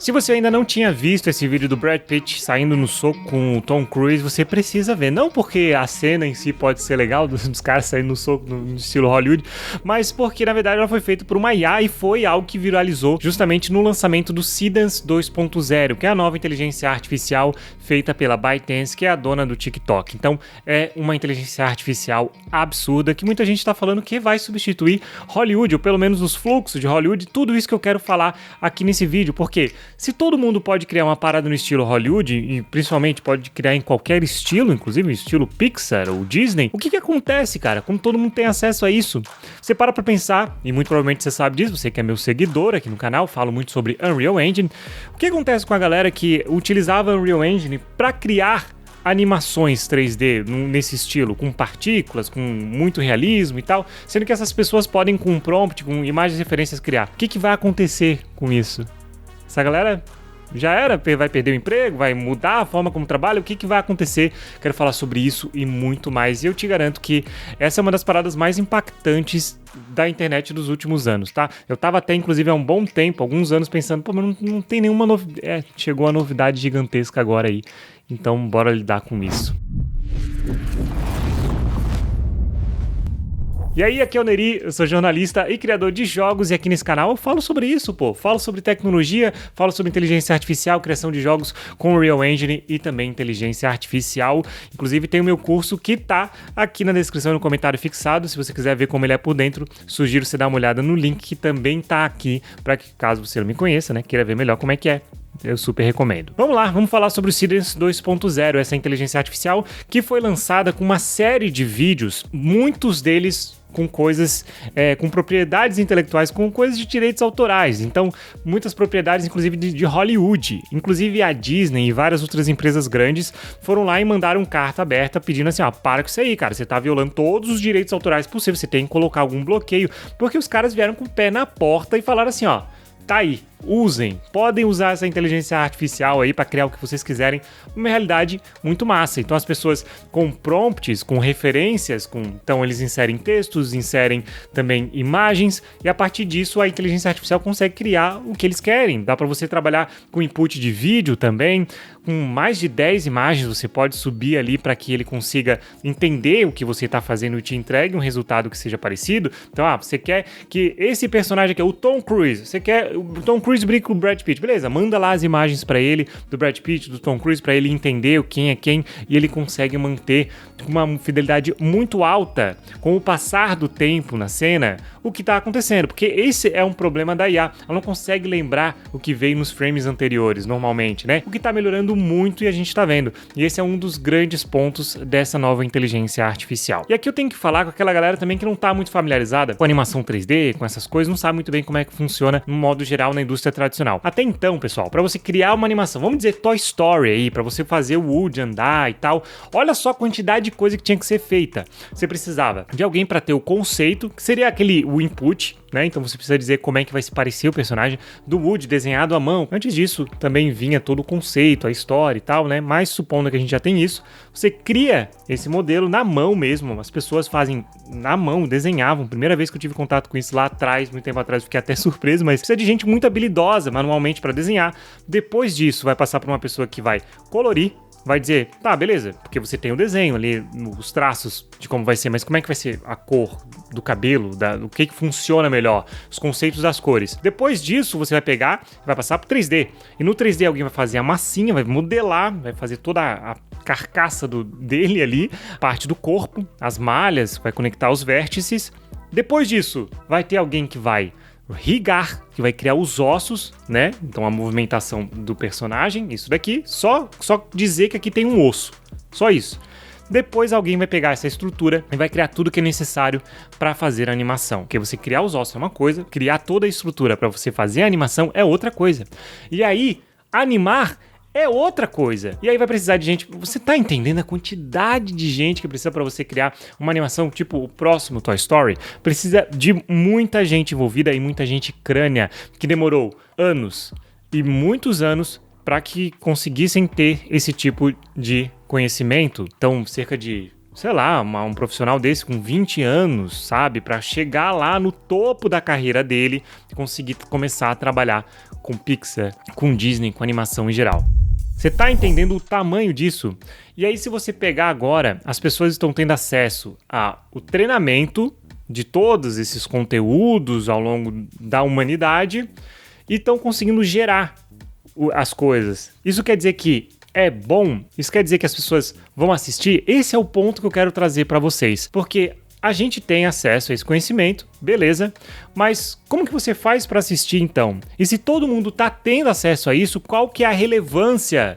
Se você ainda não tinha visto esse vídeo do Brad Pitt saindo no soco com o Tom Cruise, você precisa ver. Não porque a cena em si pode ser legal, dos caras saindo no soco no estilo Hollywood, mas porque na verdade ela foi feita por uma IA e foi algo que viralizou justamente no lançamento do Seedance 2.0, que é a nova inteligência artificial feita pela ByteDance, que é a dona do TikTok. Então é uma inteligência artificial absurda que muita gente está falando que vai substituir Hollywood, ou pelo menos os fluxos de Hollywood, tudo isso que eu quero falar aqui nesse vídeo, porque se todo mundo pode criar uma parada no estilo Hollywood, e principalmente pode criar em qualquer estilo, inclusive estilo Pixar ou Disney, o que acontece, cara? Como todo mundo tem acesso a isso? Você para pra pensar, e muito provavelmente você sabe disso, você que é meu seguidor aqui no canal, falo muito sobre Unreal Engine. O que acontece com a galera que utilizava Unreal Engine para criar animações 3D nesse estilo, com partículas, com muito realismo e tal, sendo que essas pessoas podem com um prompt, com imagens e referências criar. O que vai acontecer com isso? Essa galera já era, vai perder o emprego, vai mudar a forma como trabalha, o que vai acontecer? Quero falar sobre isso e muito mais, e eu te garanto que essa é uma das paradas mais impactantes da internet dos últimos anos, tá? Eu tava até, inclusive, há um bom tempo, alguns anos, pensando, pô, mas não tem nenhuma novidade. Chegou a novidade gigantesca agora aí, então bora lidar com isso. E aí, aqui é o Neri, eu sou jornalista e criador de jogos, e aqui nesse canal eu falo sobre isso, pô. Falo sobre tecnologia, falo sobre inteligência artificial, criação de jogos com Unreal Engine e também inteligência artificial. Inclusive tem o meu curso que tá aqui na descrição, no comentário fixado. Se você quiser ver como ele é por dentro, sugiro você dar uma olhada no link que também tá aqui, para que caso você não me conheça, né, queira ver melhor como é que é. Eu super recomendo. Vamos lá, vamos falar sobre o Seedance 2.0, essa inteligência artificial que foi lançada com uma série de vídeos, muitos deles com coisas, com propriedades intelectuais, com coisas de direitos autorais. Então, muitas propriedades, inclusive de Hollywood. Inclusive a Disney e várias outras empresas grandes foram lá e mandaram carta aberta pedindo assim, ó, para com isso aí, cara, você tá violando todos os direitos autorais possíveis, você tem que colocar algum bloqueio, porque os caras vieram com o pé na porta e falaram assim, ó, tá aí, usem, podem usar essa inteligência artificial aí para criar o que vocês quiserem, uma realidade muito massa. Então as pessoas com prompts, com referências, então eles inserem textos, inserem também imagens, e a partir disso a inteligência artificial consegue criar o que eles querem. Dá para você trabalhar com input de vídeo também, com mais de 10 imagens você pode subir ali para que ele consiga entender o que você está fazendo e te entregue um resultado que seja parecido. Então, você quer que esse personagem aqui, o Tom Cruise, você quer o Tom Cruise brinca com o Brad Pitt, beleza, manda lá as imagens pra ele, do Brad Pitt, do Tom Cruise, pra ele entender quem é quem, e ele consegue manter uma fidelidade muito alta com o passar do tempo na cena, o que tá acontecendo, porque esse é um problema da IA, ela não consegue lembrar o que veio nos frames anteriores, normalmente, né, o que tá melhorando muito e a gente tá vendo, e esse é um dos grandes pontos dessa nova inteligência artificial. E aqui eu tenho que falar com aquela galera também que não tá muito familiarizada com animação 3D, com essas coisas, não sabe muito bem como é que funciona no modo geral na indústria tradicional. Até então, pessoal, para você criar uma animação, vamos dizer Toy Story aí, para você fazer o Woody andar e tal, olha só a quantidade de coisa que tinha que ser feita. Você precisava de alguém para ter o conceito, que seria o input, né? Então você precisa dizer como é que vai se parecer o personagem do Woody desenhado à mão. Antes disso, também vinha todo o conceito, a história e tal, né? Mas supondo que a gente já tem isso, você cria esse modelo na mão mesmo. As pessoas fazem na mão, desenhavam. Primeira vez que eu tive contato com isso lá atrás, muito tempo atrás, fiquei até surpreso, mas precisa de gente muito habilidosa manualmente para desenhar. Depois disso, vai passar para uma pessoa que vai colorir, vai dizer, tá, beleza, porque você tem o desenho ali, os traços de como vai ser, mas como é que vai ser a cor do cabelo, o que funciona melhor, os conceitos das cores. Depois disso, você vai pegar e vai passar pro 3D. E no 3D alguém vai fazer a massinha, vai modelar, vai fazer toda a carcaça dele ali, parte do corpo, as malhas, vai conectar os vértices. Depois disso, vai ter alguém que vai rigar, que vai criar os ossos, né? Então a movimentação do personagem, isso daqui, só dizer que aqui tem um osso, só isso. Depois alguém vai pegar essa estrutura e vai criar tudo que é necessário para fazer a animação. Porque você criar os ossos é uma coisa, criar toda a estrutura para você fazer a animação é outra coisa. E aí, animar é outra coisa. E aí vai precisar de gente. Você tá entendendo a quantidade de gente que precisa para você criar uma animação tipo o próximo Toy Story? Precisa de muita gente envolvida e muita gente crânea, que demorou anos e muitos anos para que conseguissem ter esse tipo de conhecimento. Então, cerca de sei lá, um profissional desse com 20 anos, sabe? Para chegar lá no topo da carreira dele e conseguir começar a trabalhar com Pixar, com Disney, com animação em geral. Você tá entendendo o tamanho disso? E aí, se você pegar agora, as pessoas estão tendo acesso ao treinamento de todos esses conteúdos ao longo da humanidade e estão conseguindo gerar as coisas. Isso quer dizer que é bom? Isso quer dizer que as pessoas vão assistir? Esse é o ponto que eu quero trazer para vocês. Porque a gente tem acesso a esse conhecimento, beleza, mas como que você faz para assistir então? E se todo mundo tá tendo acesso a isso, qual que é a relevância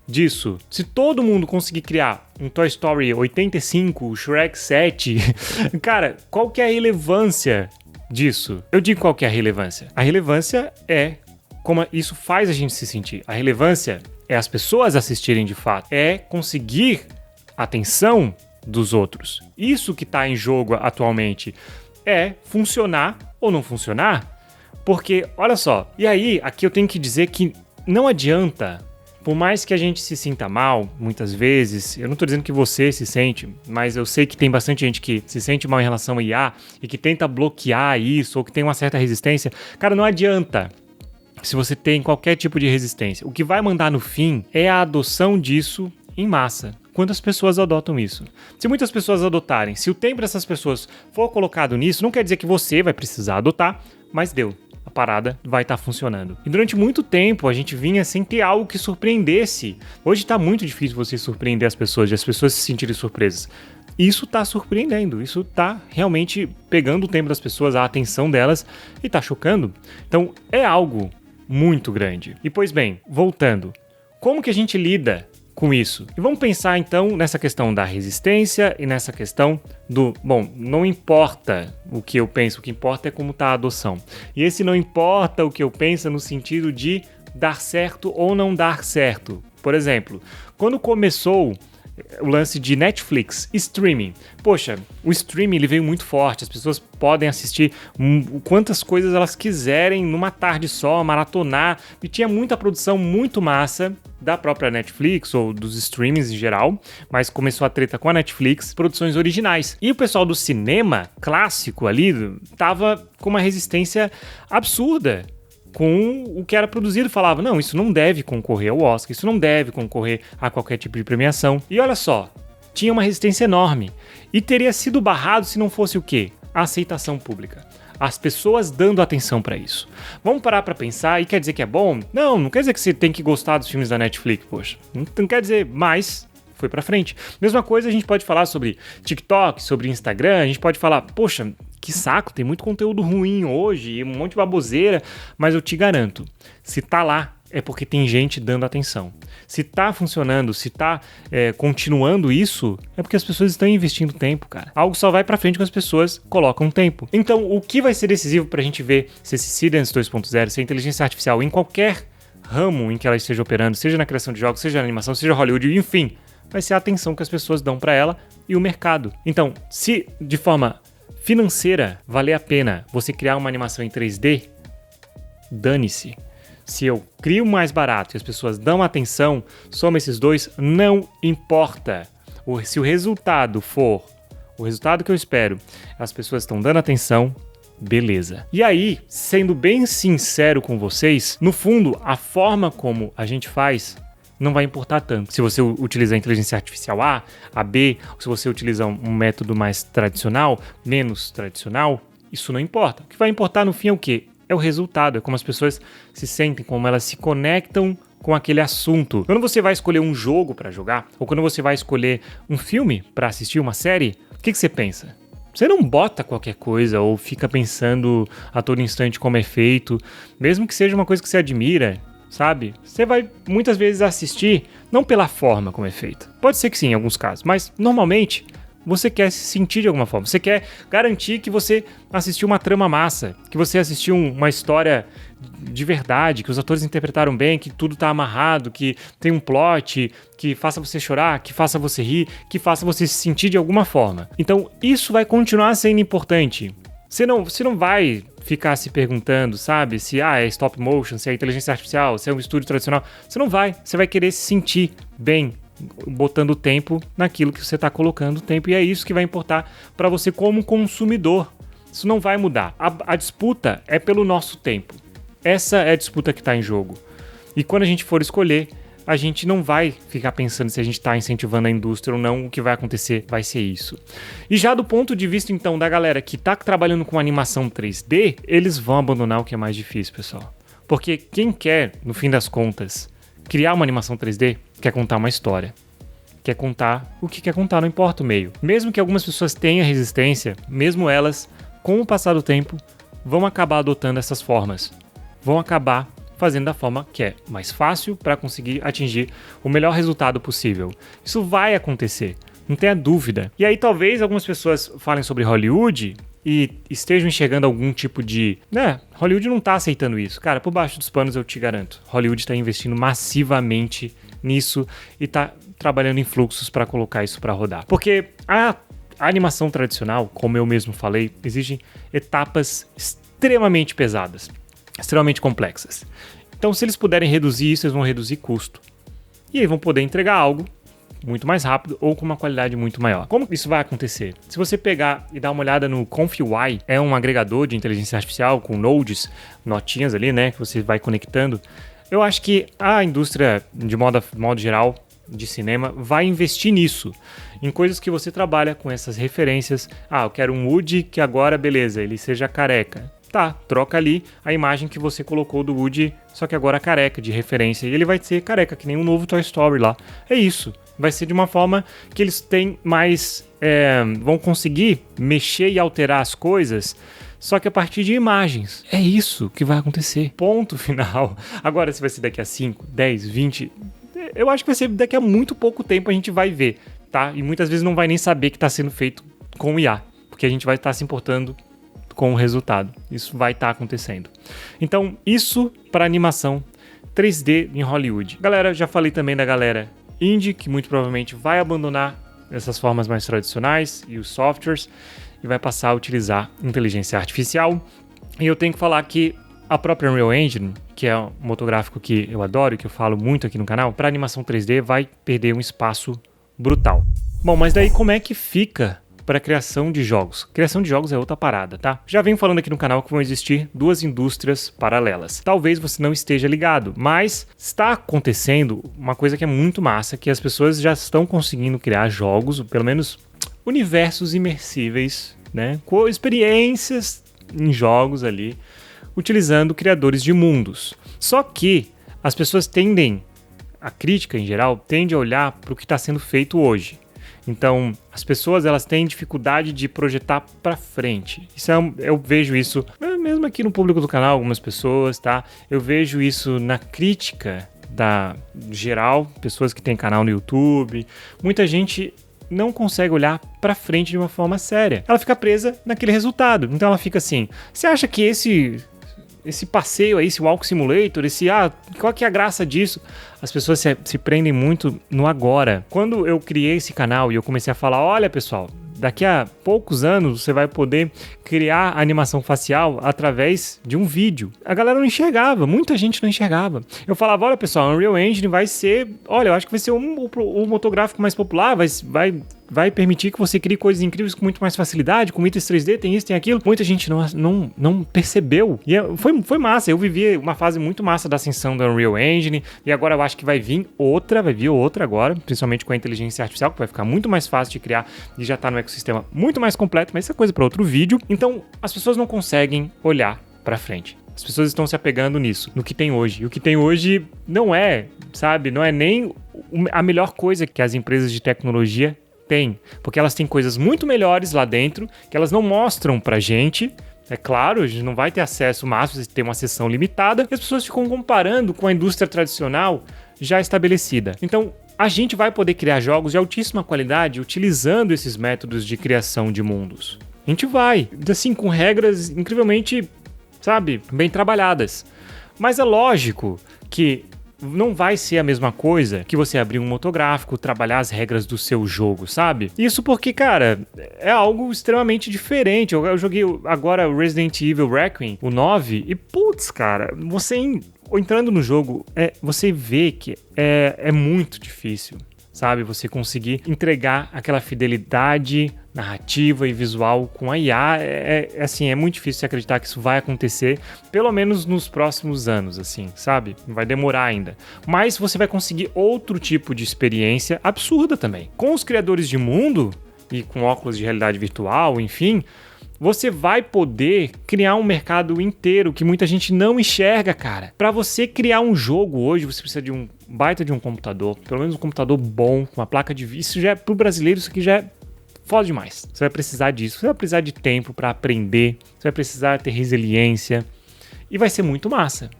disso? Se todo mundo conseguir criar um Toy Story 85, Shrek 7, cara, qual que é a relevância disso? Eu digo qual que é a relevância. A relevância é como isso faz a gente se sentir. A relevância é as pessoas assistirem de fato. É conseguir a atenção dos outros. Isso que está em jogo atualmente é funcionar ou não funcionar. Porque, olha só, e aí, aqui eu tenho que dizer que não adianta, por mais que a gente se sinta mal, muitas vezes, eu não estou dizendo que você se sente, mas eu sei que tem bastante gente que se sente mal em relação ao IA e que tenta bloquear isso ou que tem uma certa resistência. Cara, não adianta. Se você tem qualquer tipo de resistência, o que vai mandar no fim é a adoção disso em massa. Quantas pessoas adotam isso? Se muitas pessoas adotarem, se o tempo dessas pessoas for colocado nisso, não quer dizer que você vai precisar adotar, mas deu. A parada vai estar funcionando. E durante muito tempo a gente vinha sem ter algo que surpreendesse. Hoje está muito difícil você surpreender as pessoas, de as pessoas se sentirem surpresas. Isso tá surpreendendo, isso tá realmente pegando o tempo das pessoas, a atenção delas e tá chocando. Então é algo muito grande. E pois bem, voltando, como que a gente lida com isso? E vamos pensar então nessa questão da resistência e nessa questão do, bom, não importa o que eu penso, o que importa é como tá a adoção. E esse não importa o que eu penso no sentido de dar certo ou não dar certo. Por exemplo, quando começou o lance de Netflix, streaming. Poxa, o streaming ele veio muito forte, as pessoas podem assistir quantas coisas elas quiserem numa tarde só, maratonar, e tinha muita produção muito massa da própria Netflix ou dos streamings em geral, mas começou a treta com a Netflix, produções originais. E o pessoal do cinema clássico ali tava com uma resistência absurda com o que era produzido, falava, não, isso não deve concorrer ao Oscar, isso não deve concorrer a qualquer tipo de premiação. E olha só, tinha uma resistência enorme. E teria sido barrado se não fosse o quê? A aceitação pública. As pessoas dando atenção pra isso. Vamos parar pra pensar, e quer dizer que é bom? Não quer dizer que você tem que gostar dos filmes da Netflix, poxa. Não quer dizer, mas foi pra frente. Mesma coisa a gente pode falar sobre TikTok, sobre Instagram, a gente pode falar, poxa, que saco, tem muito conteúdo ruim hoje e um monte de baboseira, mas eu te garanto, se tá lá é porque tem gente dando atenção. Se tá funcionando, se tá continuando isso, é porque as pessoas estão investindo tempo, cara. Algo só vai pra frente quando as pessoas colocam tempo. Então, o que vai ser decisivo pra gente ver se esse Seedance 2.0, se a inteligência artificial em qualquer ramo em que ela esteja operando, seja na criação de jogos, seja na animação, seja Hollywood, enfim, vai ser a atenção que as pessoas dão pra ela e o mercado. Então, se de forma financeira valer a pena você criar uma animação em 3D, dane-se. Se eu crio mais barato e as pessoas dão atenção, soma esses dois, não importa. Se o resultado for o resultado que eu espero, as pessoas estão dando atenção, beleza. E aí, sendo bem sincero com vocês, no fundo, a forma como a gente faz não vai importar tanto. Se você utilizar a inteligência artificial A, a B, ou se você utilizar um método mais tradicional, menos tradicional, isso não importa. O que vai importar no fim é o quê? É o resultado, é como as pessoas se sentem, como elas se conectam com aquele assunto. Quando você vai escolher um jogo para jogar, ou quando você vai escolher um filme para assistir, uma série, o que você pensa? Você não bota qualquer coisa ou fica pensando a todo instante como é feito, mesmo que seja uma coisa que você admira, sabe? Você vai muitas vezes assistir não pela forma como é feito. Pode ser que sim, em alguns casos, mas normalmente você quer se sentir de alguma forma. Você quer garantir que você assistiu uma trama massa, que você assistiu uma história de verdade, que os atores interpretaram bem, que tudo tá amarrado, que tem um plot, que faça você chorar, que faça você rir, que faça você se sentir de alguma forma. Então isso vai continuar sendo importante. Você não vai ficar se perguntando, sabe, se é stop motion, se é inteligência artificial, se é um estúdio tradicional. Você não vai. Você vai querer se sentir bem botando tempo naquilo que você está colocando tempo, e é isso que vai importar para você como consumidor. Isso não vai mudar. A disputa é pelo nosso tempo. Essa é a disputa que está em jogo. E quando a gente for escolher, a gente não vai ficar pensando se a gente está incentivando a indústria ou não. O que vai acontecer vai ser isso. E já do ponto de vista, então, da galera que está trabalhando com animação 3D, eles vão abandonar o que é mais difícil, pessoal. Porque quem quer, no fim das contas, criar uma animação 3D, quer contar uma história. Quer contar o que quer contar, não importa o meio. Mesmo que algumas pessoas tenham resistência, mesmo elas, com o passar do tempo, vão acabar adotando essas formas. Vão acabar fazendo da forma que é mais fácil para conseguir atingir o melhor resultado possível. Isso vai acontecer, não tenha dúvida. E aí talvez algumas pessoas falem sobre Hollywood e estejam enxergando algum tipo de... Hollywood não tá aceitando isso. Cara, por baixo dos panos eu te garanto. Hollywood está investindo massivamente nisso e tá trabalhando em fluxos para colocar isso para rodar. Porque a animação tradicional, como eu mesmo falei, exige etapas extremamente pesadas, extremamente complexas. Então, se eles puderem reduzir isso, eles vão reduzir custo. E aí vão poder entregar algo muito mais rápido ou com uma qualidade muito maior. Como isso vai acontecer? Se você pegar e dar uma olhada no ConfUI, é um agregador de inteligência artificial com nodes, notinhas ali, né, que você vai conectando. Eu acho que a indústria, de modo geral, de cinema, vai investir nisso. Em coisas que você trabalha com essas referências. Eu quero um Woody que agora, beleza, ele seja careca. Tá, troca ali a imagem que você colocou do Woody, só que agora careca, de referência. E ele vai ser careca, que nem um novo Toy Story lá. É isso. Vai ser de uma forma que eles têm mais... vão conseguir mexer e alterar as coisas, só que a partir de imagens. É isso que vai acontecer. Ponto final. Agora, se vai ser daqui a 5, 10, 20... Eu acho que vai ser daqui a muito pouco tempo a gente vai ver, tá? E muitas vezes não vai nem saber que está sendo feito com IA, porque a gente vai estar se importando com o resultado. Isso vai estar acontecendo. Então, isso para animação 3D em Hollywood. Galera, já falei também da galera indie, que muito provavelmente vai abandonar essas formas mais tradicionais e os softwares e vai passar a utilizar inteligência artificial. E eu tenho que falar que a própria Unreal Engine, que é um motográfico que eu adoro e que eu falo muito aqui no canal, para animação 3D vai perder um espaço brutal. Bom, mas daí como é que fica para a criação de jogos? Criação de jogos é outra parada, tá? Já venho falando aqui no canal que vão existir duas indústrias paralelas. Talvez você não esteja ligado, mas está acontecendo uma coisa que é muito massa, que as pessoas já estão conseguindo criar jogos, pelo menos universos imersíveis, né? Com experiências em jogos ali, utilizando criadores de mundos. Só que as pessoas tendem, a crítica em geral, tende a olhar para o que está sendo feito hoje. Então, as pessoas elas têm dificuldade de projetar para frente. Eu vejo isso, mesmo aqui no público do canal, algumas pessoas, tá? Eu vejo isso na crítica da geral, pessoas que têm canal no YouTube. Muita gente não consegue olhar para frente de uma forma séria. Ela fica presa naquele resultado. Então ela fica assim, você acha que esse passeio aí, esse Walk Simulator, qual que é a graça disso? As pessoas se prendem muito no agora. Quando eu criei esse canal e eu comecei a falar, olha pessoal, daqui a poucos anos você vai poder criar animação facial através de um vídeo. A galera não enxergava, muita gente não enxergava. Eu falava, olha pessoal, a Unreal Engine vai ser, eu acho que vai ser o motográfico mais popular, vai permitir que você crie coisas incríveis com muito mais facilidade, com itens 3D, tem isso, tem aquilo. Muita gente não percebeu. E foi massa, eu vivi uma fase muito massa da ascensão da Unreal Engine, e agora eu acho que vai vir outra agora, principalmente com a inteligência artificial, que vai ficar muito mais fácil de criar e já tá no ecossistema muito mais completo, mas isso é coisa para outro vídeo. Então, as pessoas não conseguem olhar para frente. As pessoas estão se apegando nisso, no que tem hoje. E o que tem hoje não é, sabe, não é nem a melhor coisa que as empresas de tecnologia têm, porque elas têm coisas muito melhores lá dentro, que elas não mostram pra gente. É claro, a gente não vai ter acesso máximo, você tem uma sessão limitada, e as pessoas ficam comparando com a indústria tradicional já estabelecida. Então, a gente vai poder criar jogos de altíssima qualidade utilizando esses métodos de criação de mundos. A gente vai, assim, com regras incrivelmente, sabe, bem trabalhadas. Mas é lógico que não vai ser a mesma coisa que você abrir um motográfico, trabalhar as regras do seu jogo, sabe? Isso porque, cara, é algo extremamente diferente. Eu joguei agora o Resident Evil Requiem, o 9, e putz, cara, você entrando no jogo, você vê que é muito difícil. sabe? Você conseguir entregar aquela fidelidade narrativa e visual com a IA, assim, é muito difícil acreditar que isso vai acontecer, pelo menos nos próximos anos, assim, sabe? Vai demorar ainda. Mas você vai conseguir outro tipo de experiência absurda também. Com os criadores de mundo e com óculos de realidade virtual, enfim, você vai poder criar um mercado inteiro que muita gente não enxerga, cara. Para você criar um jogo hoje, você precisa de um baita de um computador, pelo menos um computador bom, com uma placa de vídeo. Isso já é, pro brasileiro, isso aqui já é foda demais. Você vai precisar disso, você vai precisar de tempo para aprender, você vai precisar ter resiliência e vai ser muito massa.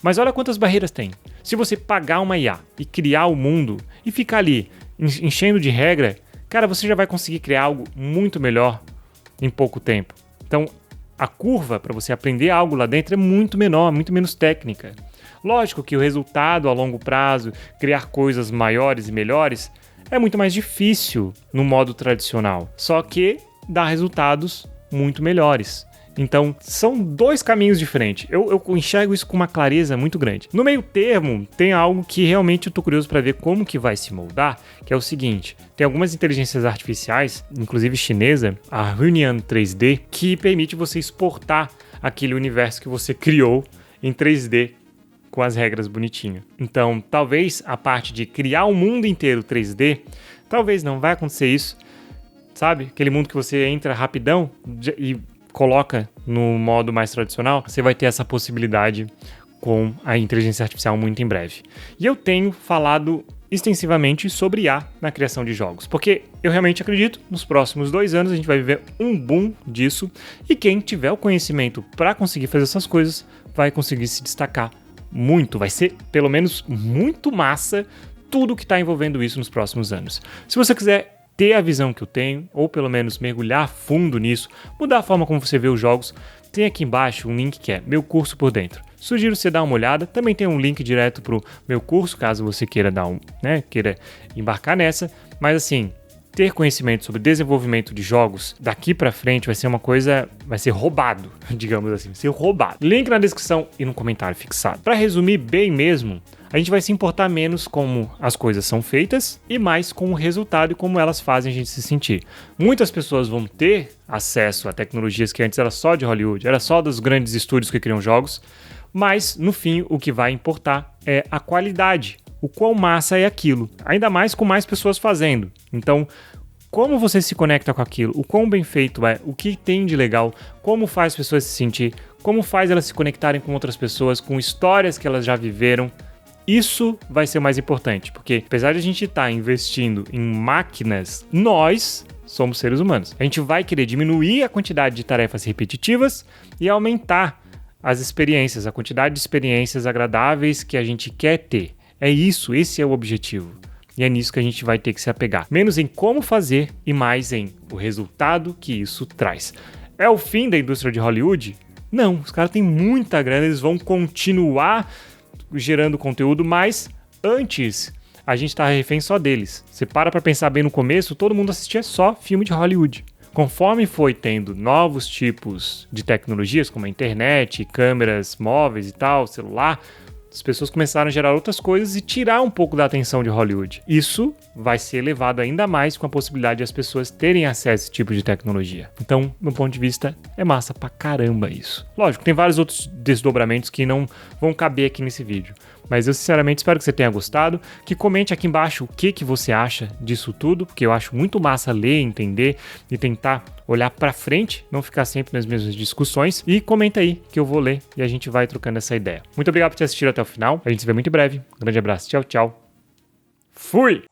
Mas olha quantas barreiras tem. Se você pagar uma IA e criar o mundo e ficar ali enchendo de regra, cara, você já vai conseguir criar algo muito melhor em pouco tempo. Então, a curva para você aprender algo lá dentro é muito menor, muito menos técnica. Lógico que o resultado a longo prazo, criar coisas maiores e melhores, é muito mais difícil no modo tradicional. Só que dá resultados muito melhores. Então, são dois caminhos diferentes. Eu enxergo isso com uma clareza muito grande. No meio termo, tem algo que realmente eu tô curioso para ver como que vai se moldar, que é o seguinte. Tem algumas inteligências artificiais, inclusive chinesa, a Hunyuan 3D, que permite você exportar aquele universo que você criou em 3D com as regras bonitinho. Então, talvez a parte de criar um mundo inteiro 3D, talvez não vai acontecer isso, sabe? Aquele mundo que você entra rapidão e coloca no modo mais tradicional, você vai ter essa possibilidade com a inteligência artificial muito em breve. E eu tenho falado extensivamente sobre IA na criação de jogos, porque eu realmente acredito, nos próximos 2 anos a gente vai viver um boom disso, e quem tiver o conhecimento para conseguir fazer essas coisas, vai conseguir se destacar muito, vai ser pelo menos muito massa tudo que está envolvendo isso nos próximos anos. Se você quiser ter a visão que eu tenho, ou pelo menos mergulhar fundo nisso, mudar a forma como você vê os jogos, tem aqui embaixo um link que é meu curso por dentro. Sugiro você dar uma olhada, também tem um link direto pro meu curso, caso você queira queira embarcar nessa, mas assim, ter conhecimento sobre desenvolvimento de jogos daqui pra frente vai ser uma coisa, vai ser roubado, digamos assim, ser roubado. Link na descrição e no comentário fixado. Para resumir bem mesmo, a gente vai se importar menos como as coisas são feitas e mais com o resultado e como elas fazem a gente se sentir. Muitas pessoas vão ter acesso a tecnologias que antes era só de Hollywood, era só dos grandes estúdios que criam jogos, mas no fim o que vai importar é a qualidade, o quão massa é aquilo, ainda mais com mais pessoas fazendo. Então, como você se conecta com aquilo, o quão bem feito é, o que tem de legal, como faz as pessoas se sentir, como faz elas se conectarem com outras pessoas, com histórias que elas já viveram. Isso vai ser o mais importante, porque apesar de a gente estar investindo em máquinas, nós somos seres humanos. A gente vai querer diminuir a quantidade de tarefas repetitivas e aumentar as experiências, a quantidade de experiências agradáveis que a gente quer ter. É isso, esse é o objetivo. E é nisso que a gente vai ter que se apegar. Menos em como fazer e mais em o resultado que isso traz. É o fim da indústria de Hollywood? Não, os caras têm muita grana, eles vão continuar gerando conteúdo, mas antes a gente tá refém só deles. Você para pra pensar bem no começo, todo mundo assistia só filme de Hollywood. Conforme foi tendo novos tipos de tecnologias, como a internet, câmeras móveis e tal, celular, as pessoas começaram a gerar outras coisas e tirar um pouco da atenção de Hollywood. Isso vai ser elevado ainda mais com a possibilidade de as pessoas terem acesso a esse tipo de tecnologia. Então, no ponto de vista, é massa pra caramba isso. Lógico, tem vários outros desdobramentos que não vão caber aqui nesse vídeo. Mas eu sinceramente espero que você tenha gostado, que comente aqui embaixo o que você acha disso tudo, porque eu acho muito massa ler, entender e tentar olhar pra frente, não ficar sempre nas mesmas discussões. E comenta aí que eu vou ler e a gente vai trocando essa ideia. Muito obrigado por ter assistido até o final, a gente se vê muito em breve. Um grande abraço, tchau, tchau. Fui!